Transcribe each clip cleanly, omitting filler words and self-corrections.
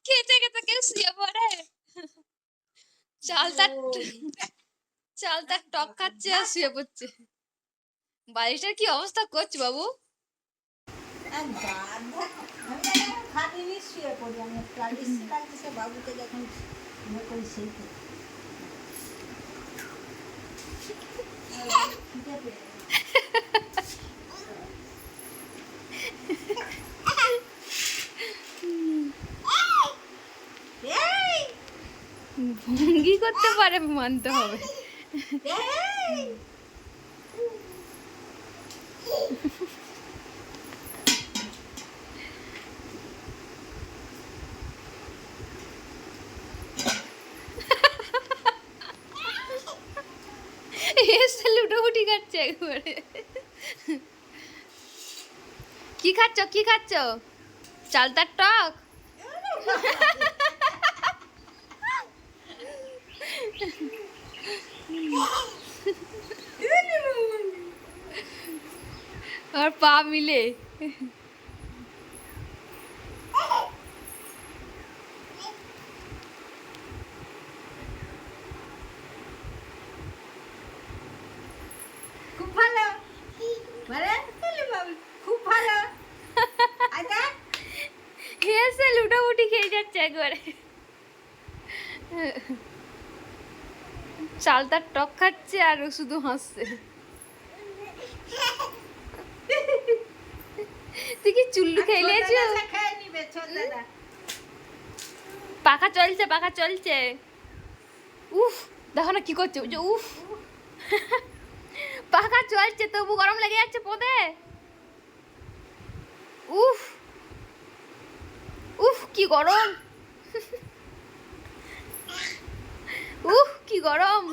খেতে খেতে কেউ শুয়ে পড়ে। চালটা টক খাচ্ছে আর শুয়ে পড়ছে। বাড়িটার কি অবস্থা করছে বাবু? বাবুকে যখন সেই ভঙ্গি করতে পারে, মানতে হবে। এসে লুটোপুটি খাচ্ছে একবারে। কি খাচ্ছ, কি খাচ্ছ? চালতার টক? আর পা মিলে খুব ভালো, খুব ভালো। এসে লুটোপুটি খেয়ে যাচ্ছে একবারে। চালতার টক খাচ্ছে আর শুধু হাসছে। তুই কি চুল্লু খেয়ে নিয়েছো? পাখা চলছে, পাখা চলছে। উফ, দেখো না কি করছে। উফ, পাখা চলছে তবু গরম লেগে যাচ্ছে পদে। উফ উফ, কি গরম। উফ, কি গরম।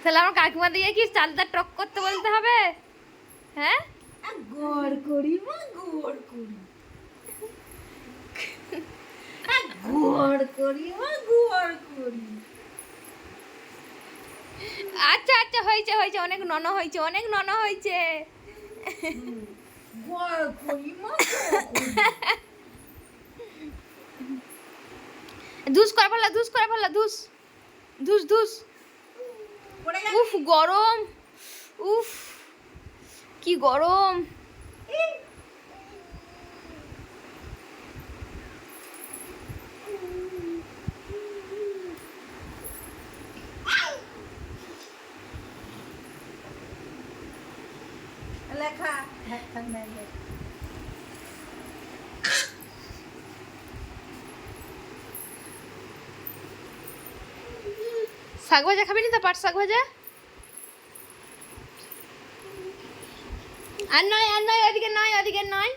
তাহলে আমার কাকিমা দিয়ে কি চালটা টক করতে বলতে হবে? হ্যাঁ, গোড় করি মা, গোড় করি, গোড় করি মা, গোড় করি। আচ্ছা আচ্ছা, হয়েছে হয়েছে, অনেক নন হয়েছে, অনেক নন হয়েছে। গোড় করি মা, ধুস করে ফেলা, ধুস করে ফেলা, ধুস ধুস ধুস। উফ, গরম। উফ, কি গরম। লেখা শাক ভাজা খাবি না তো? পাট শাক ভাজা। আর নয়, আর নয়, ওদিকে নয়, ওদিকে নয়।